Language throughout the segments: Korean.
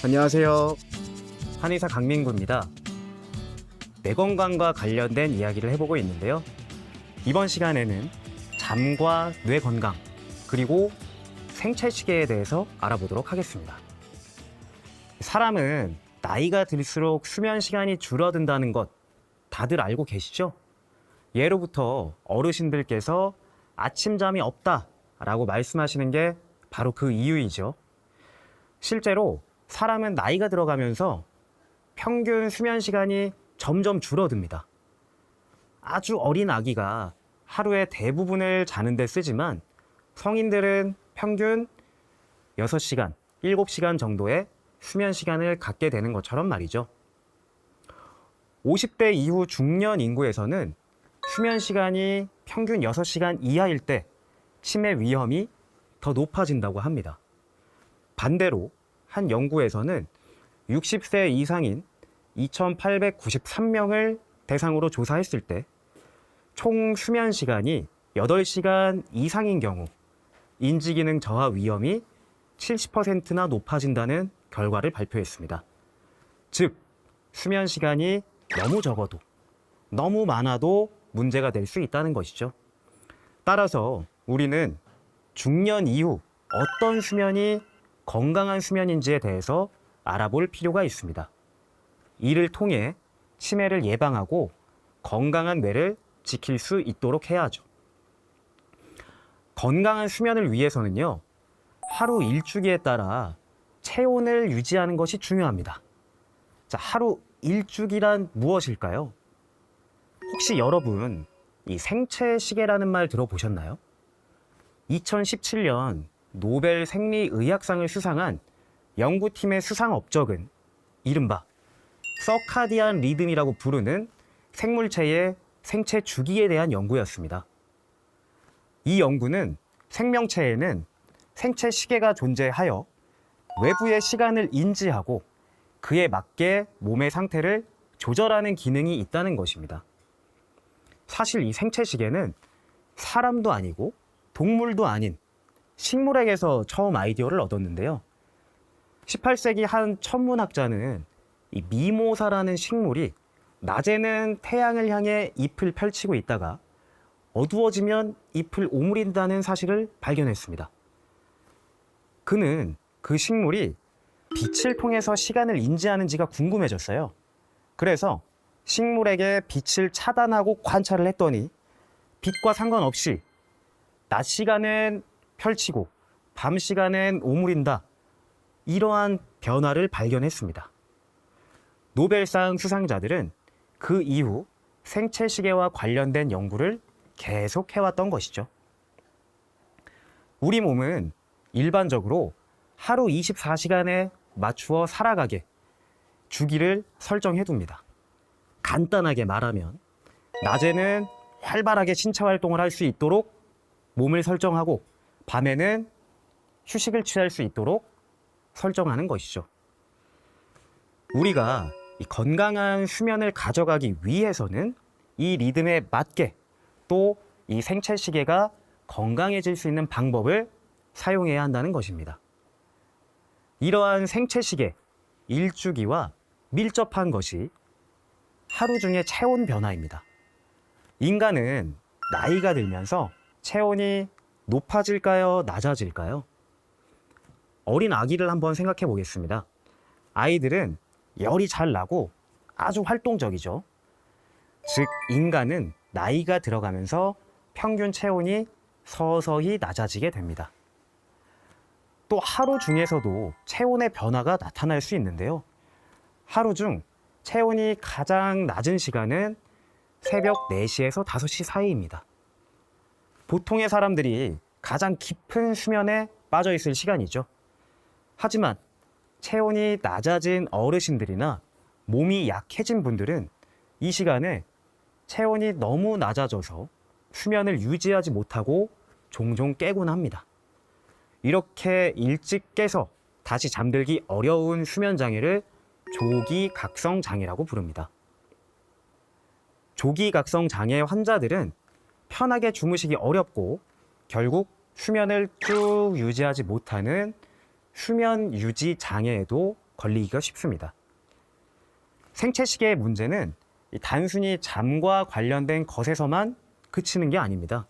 안녕하세요. 한의사 강민구입니다. 뇌 건강과 관련된 이야기를 해보고 있는데요. 이번 시간에는 잠과 뇌 건강, 그리고 생체 시계에 대해서 알아보도록 하겠습니다. 사람은 나이가 들수록 수면 시간이 줄어든다는 것 다들 알고 계시죠? 예로부터 어르신들께서 아침잠이 없다라고 말씀하시는 게 바로 그 이유이죠. 실제로 사람은 나이가 들어가면서 평균 수면 시간이 점점 줄어듭니다. 아주 어린 아기가 하루의 대부분을 자는데 쓰지만 성인들은 평균 6시간, 7시간 정도의 수면 시간을 갖게 되는 것처럼 말이죠. 50대 이후 중년 인구에서는 수면 시간이 평균 6시간 이하일 때 치매 위험이 더 높아진다고 합니다. 반대로 한 연구에서는 60세 이상인 2,893명을 대상으로 조사했을 때 총 수면 시간이 8시간 이상인 경우 인지기능 저하 위험이 70%나 높아진다는 결과를 발표했습니다. 즉, 수면 시간이 너무 적어도 너무 많아도 문제가 될 수 있다는 것이죠. 따라서 우리는 중년 이후 어떤 수면이 건강한 수면인지에 대해서 알아볼 필요가 있습니다. 이를 통해 치매를 예방하고 건강한 뇌를 지킬 수 있도록 해야죠. 건강한 수면을 위해서는요, 하루 일주기에 따라 체온을 유지하는 것이 중요합니다. 자, 하루 일주기란 무엇일까요? 혹시 여러분 이 생체 시계라는 말 들어보셨나요? 2017년 노벨 생리의학상을 수상한 연구팀의 수상 업적은 이른바 서카디안 리듬이라고 부르는 생물체의 생체 주기에 대한 연구였습니다. 이 연구는 생명체에는 생체 시계가 존재하여 외부의 시간을 인지하고 그에 맞게 몸의 상태를 조절하는 기능이 있다는 것입니다. 사실 이 생체 시계는 사람도 아니고 동물도 아닌 식물에게서 처음 아이디어를 얻었는데요. 18세기 한 천문학자는 이 미모사라는 식물이 낮에는 태양을 향해 잎을 펼치고 있다가 어두워지면 잎을 오므린다는 사실을 발견했습니다. 그는 그 식물이 빛을 통해서 시간을 인지하는지가 궁금해졌어요. 그래서 식물에게 빛을 차단하고 관찰을 했더니 빛과 상관없이 낮 시간엔 펼치고 밤 시간엔 오므린다. 이러한 변화를 발견했습니다. 노벨상 수상자들은 그 이후 생체 시계와 관련된 연구를 계속 해왔던 것이죠. 우리 몸은 일반적으로 하루 24시간에 맞추어 살아가게 주기를 설정해 둡니다. 간단하게 말하면 낮에는 활발하게 신체 활동을 할 수 있도록 몸을 설정하고 밤에는 휴식을 취할 수 있도록 설정하는 것이죠. 우리가 이 건강한 수면을 가져가기 위해서는 이 리듬에 맞게 또 이 생체 시계가 건강해질 수 있는 방법을 사용해야 한다는 것입니다. 이러한 생체 시계, 일주기와 밀접한 것이 하루 중의 체온 변화입니다. 인간은 나이가 들면서 체온이 높아질까요? 낮아질까요? 어린 아기를 한번 생각해 보겠습니다. 아이들은 열이 잘 나고 아주 활동적이죠. 즉, 인간은 나이가 들어가면서 평균 체온이 서서히 낮아지게 됩니다. 또 하루 중에서도 체온의 변화가 나타날 수 있는데요. 하루 중 체온이 가장 낮은 시간은 새벽 4시에서 5시 사이입니다. 보통의 사람들이 가장 깊은 수면에 빠져 있을 시간이죠. 하지만 체온이 낮아진 어르신들이나 몸이 약해진 분들은 이 시간에 체온이 너무 낮아져서 수면을 유지하지 못하고 종종 깨곤 합니다. 이렇게 일찍 깨서 다시 잠들기 어려운 수면 장애를 조기각성 장애라고 부릅니다. 조기각성 장애 환자들은 편하게 주무시기 어렵고 결국 수면을 쭉 유지하지 못하는 수면 유지 장애에도 걸리기가 쉽습니다. 생체시계의 문제는 단순히 잠과 관련된 것에서만 그치는 게 아닙니다.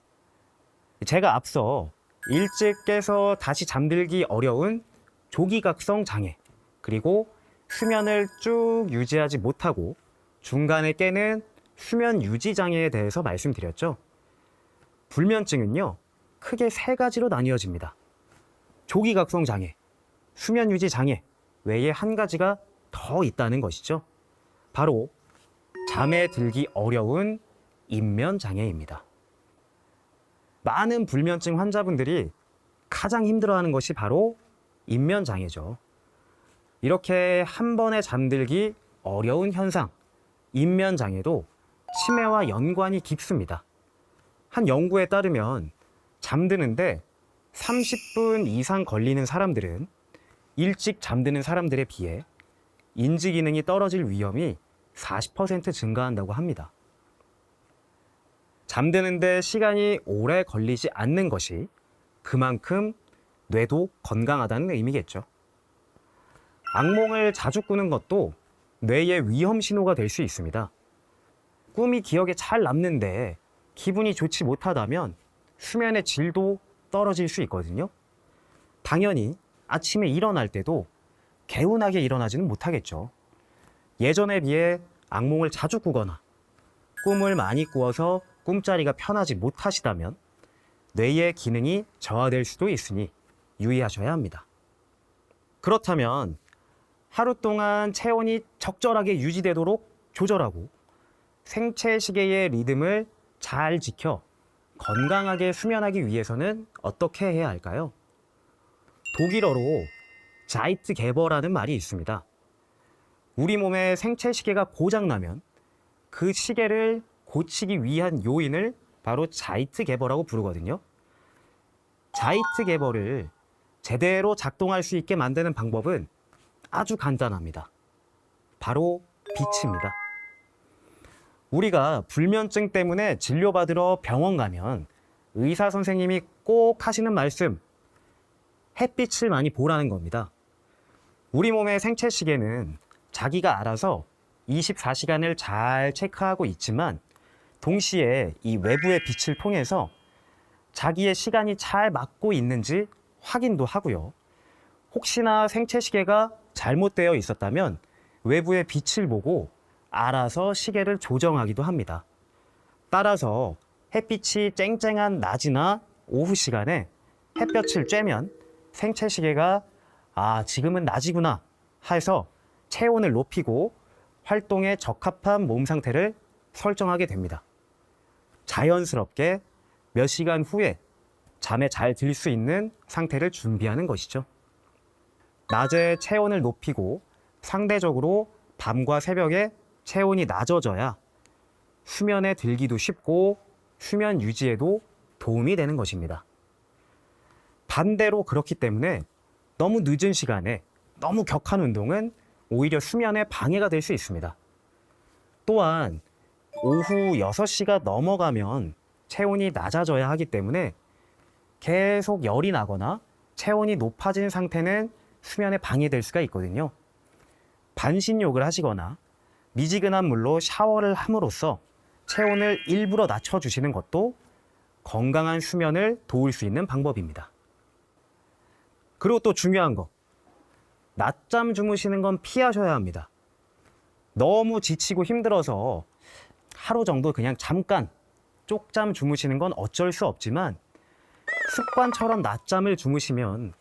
제가 앞서 일찍 깨서 다시 잠들기 어려운 조기각성 장애, 그리고 수면을 쭉 유지하지 못하고 중간에 깨는 수면 유지 장애에 대해서 말씀드렸죠. 불면증은요, 크게 세 가지로 나뉘어집니다. 조기각성 장애, 수면 유지 장애 외에 한 가지가 더 있다는 것이죠. 바로 잠에 들기 어려운 입면 장애입니다. 많은 불면증 환자분들이 가장 힘들어하는 것이 바로 입면 장애죠. 이렇게 한 번에 잠들기 어려운 현상, 입면 장애도 치매와 연관이 깊습니다. 한 연구에 따르면 잠드는데 30분 이상 걸리는 사람들은 일찍 잠드는 사람들에 비해 인지 기능이 떨어질 위험이 40% 증가한다고 합니다. 잠드는데 시간이 오래 걸리지 않는 것이 그만큼 뇌도 건강하다는 의미겠죠. 악몽을 자주 꾸는 것도 뇌의 위험 신호가 될 수 있습니다. 꿈이 기억에 잘 남는데 기분이 좋지 못하다면 수면의 질도 떨어질 수 있거든요. 당연히 아침에 일어날 때도 개운하게 일어나지는 못하겠죠. 예전에 비해 악몽을 자주 꾸거나 꿈을 많이 꾸어서 꿈자리가 편하지 못하시다면 뇌의 기능이 저하될 수도 있으니 유의하셔야 합니다. 그렇다면 하루 동안 체온이 적절하게 유지되도록 조절하고 생체 시계의 리듬을 잘 지켜 건강하게 수면하기 위해서는 어떻게 해야 할까요? 독일어로 자이트게버라는 말이 있습니다. 우리 몸의 생체 시계가 고장나면 그 시계를 고치기 위한 요인을 바로 자이트게버라고 부르거든요. 자이트게버를 제대로 작동할 수 있게 만드는 방법은 아주 간단합니다. 바로 빛입니다. 우리가 불면증 때문에 진료받으러 병원 가면 의사 선생님이 꼭 하시는 말씀, 햇빛을 많이 보라는 겁니다. 우리 몸의 생체 시계는 자기가 알아서 24시간을 잘 체크하고 있지만 동시에 이 외부의 빛을 통해서 자기의 시간이 잘 맞고 있는지 확인도 하고요. 혹시나 생체 시계가 잘못되어 있었다면 외부의 빛을 보고 알아서 시계를 조정하기도 합니다. 따라서 햇빛이 쨍쨍한 낮이나 오후 시간에 햇볕을 쬐면 생체 시계가 지금은 낮이구나 해서 체온을 높이고 활동에 적합한 몸 상태를 설정하게 됩니다. 자연스럽게 몇 시간 후에 잠에 잘 들 수 있는 상태를 준비하는 것이죠. 낮에 체온을 높이고 상대적으로 밤과 새벽에 체온이 낮아져야 수면에 들기도 쉽고 수면 유지에도 도움이 되는 것입니다. 반대로 그렇기 때문에 너무 늦은 시간에 너무 격한 운동은 오히려 수면에 방해가 될 수 있습니다. 또한 오후 6시가 넘어가면 체온이 낮아져야 하기 때문에 계속 열이 나거나 체온이 높아진 상태는 수면에 방해될 수가 있거든요. 반신욕을 하시거나 미지근한 물로 샤워를 함으로써 체온을 일부러 낮춰주시는 것도 건강한 수면을 도울 수 있는 방법입니다. 그리고 또 중요한 거, 낮잠 주무시는 건 피하셔야 합니다. 너무 지치고 힘들어서 하루 정도 그냥 잠깐 쪽잠 주무시는 건 어쩔 수 없지만 습관처럼 낮잠을 주무시면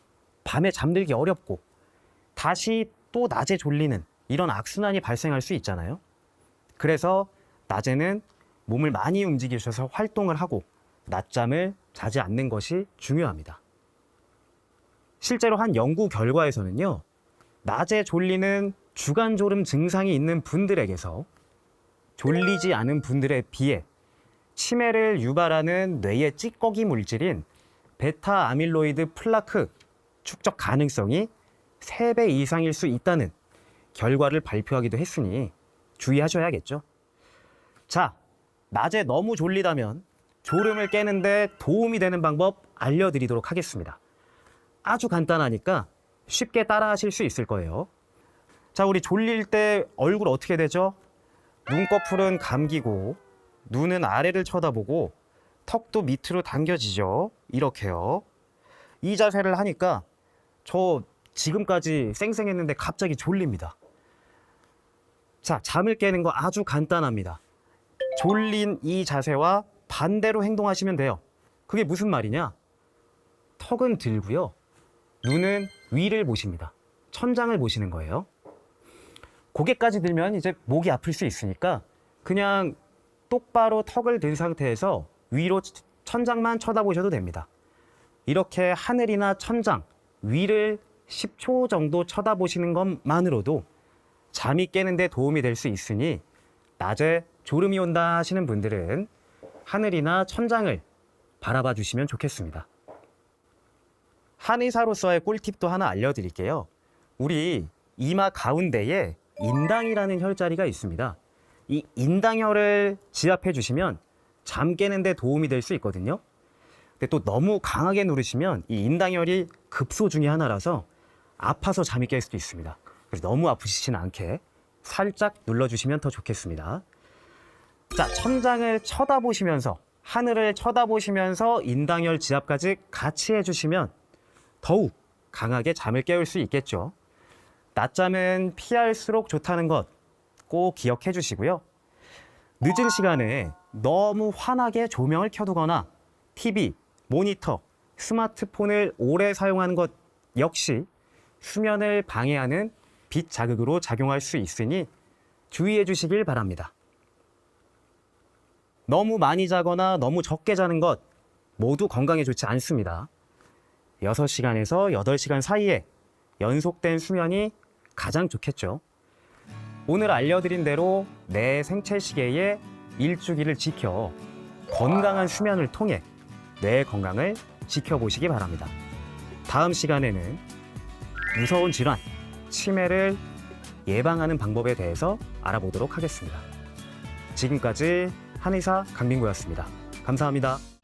밤에 잠들기 어렵고 다시 또 낮에 졸리는 이런 악순환이 발생할 수 있잖아요. 그래서 낮에는 몸을 많이 움직이셔서 활동을 하고 낮잠을 자지 않는 것이 중요합니다. 실제로 한 연구 결과에서는요, 낮에 졸리는 주간졸음 증상이 있는 분들에게서 졸리지 않은 분들에 비해 치매를 유발하는 뇌의 찌꺼기 물질인 베타 아밀로이드 플라크 축적 가능성이 3배 이상일 수 있다는 결과를 발표하기도 했으니 주의하셔야겠죠. 자, 낮에 너무 졸리다면 졸음을 깨는데 도움이 되는 방법 알려드리도록 하겠습니다. 아주 간단하니까 쉽게 따라하실 수 있을 거예요. 자, 우리 졸릴 때 얼굴 어떻게 되죠? 눈꺼풀은 감기고 눈은 아래를 쳐다보고 턱도 밑으로 당겨지죠. 이렇게요. 이 자세를 하니까 저 지금까지 쌩쌩했는데 갑자기 졸립니다. 자, 잠을 깨는 거 아주 간단합니다. 졸린 이 자세와 반대로 행동하시면 돼요. 그게 무슨 말이냐? 턱은 들고요. 눈은 위를 보십니다. 천장을 보시는 거예요. 고개까지 들면 이제 목이 아플 수 있으니까 그냥 똑바로 턱을 든 상태에서 위로 천장만 쳐다보셔도 됩니다. 이렇게 하늘이나 천장, 위를 10초 정도 쳐다보시는 것만으로도 잠이 깨는데 도움이 될 수 있으니 낮에 졸음이 온다 하시는 분들은 하늘이나 천장을 바라봐 주시면 좋겠습니다. 한의사로서의 꿀팁도 하나 알려드릴게요. 우리 이마 가운데에 인당이라는 혈자리가 있습니다. 이 인당혈을 지압해 주시면 잠 깨는데 도움이 될 수 있거든요. 근데 또 너무 강하게 누르시면 이 인당혈이 급소 중에 하나라서 아파서 잠이 깰 수도 있습니다. 그래서 너무 아프시지는 않게 살짝 눌러주시면 더 좋겠습니다. 자, 천장을 쳐다보시면서 하늘을 쳐다보시면서 인당혈 지압까지 같이 해주시면 더욱 강하게 잠을 깨울 수 있겠죠. 낮잠은 피할수록 좋다는 것 꼭 기억해 주시고요. 늦은 시간에 너무 환하게 조명을 켜두거나 TV, 모니터, 스마트폰을 오래 사용하는 것 역시 수면을 방해하는 빛 자극으로 작용할 수 있으니 주의해 주시길 바랍니다. 너무 많이 자거나 너무 적게 자는 것 모두 건강에 좋지 않습니다. 6시간에서 8시간 사이에 연속된 수면이 가장 좋겠죠. 오늘 알려드린 대로 내 생체 시계의 일주기를 지켜 건강한 수면을 통해 뇌 건강을 지켜보시기 바랍니다. 다음 시간에는 무서운 질환, 치매를 예방하는 방법에 대해서 알아보도록 하겠습니다. 지금까지 한의사 강민구였습니다. 감사합니다.